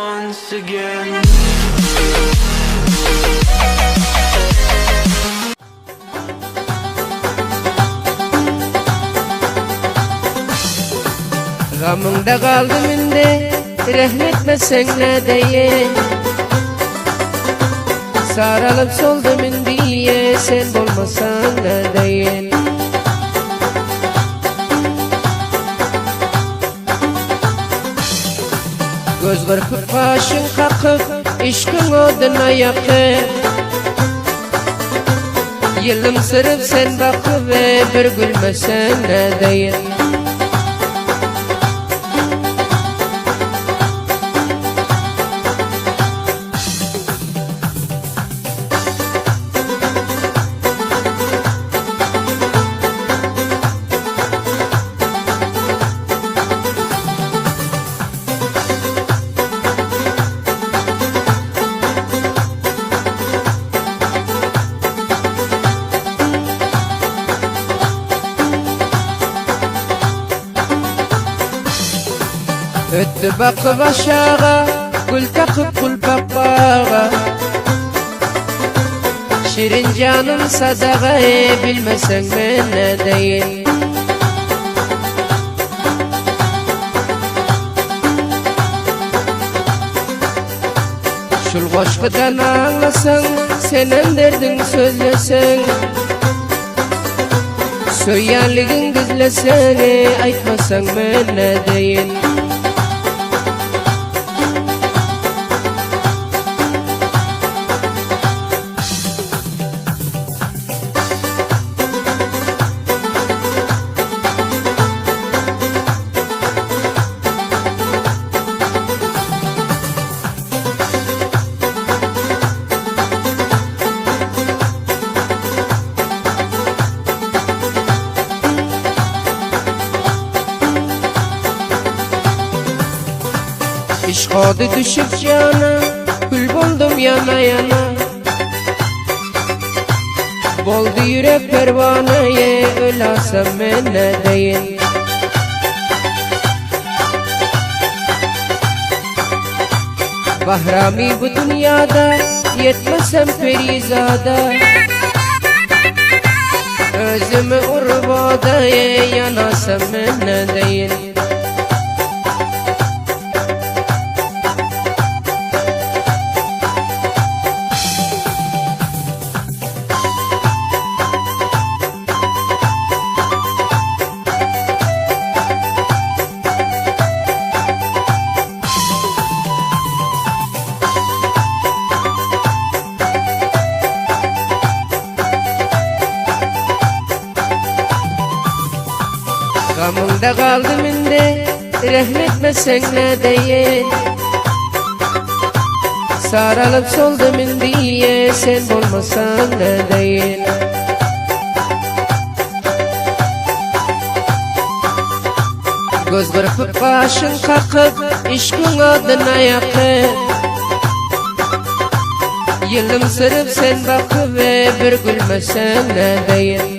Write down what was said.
once again. Gamımda kaldım indi, rahmetmesen ne deyin. Sarılıp soldum indiye, sen olmasan ne deyin. Göz kırpıp başın kakıp, işkın oduna yakıp. Yılım sırıp sen bakıp ve bir gülmesen ne deyin. Öttü bakıp aşağı, gül takıp gül bakbağa. Şirin canım sadağa, bilmesen ben ne deyin. Şul koşkudan ağlasan, senin derdin sözlesen. Söyyanligin gizlesene, aytmasan ben ne deyin. İşk oldu düşüp cana, kül buldum yana yana. Boldu yürek pervaneye, ölasem ben ne deyin. Bahrami bu dünyada, yetmesem perizada. Özümü urbadaya, yanasem ben ne deyin. Gamımda kaldım indi, rahmetmesen ne deyin. Sarılıp soldum indiye, sen olmasan ne deyin. Göz kırpıp başın kakıp, işkın adına yakıp. Yılım sırıp sen bakıp ve bir gülmesen ne deyin.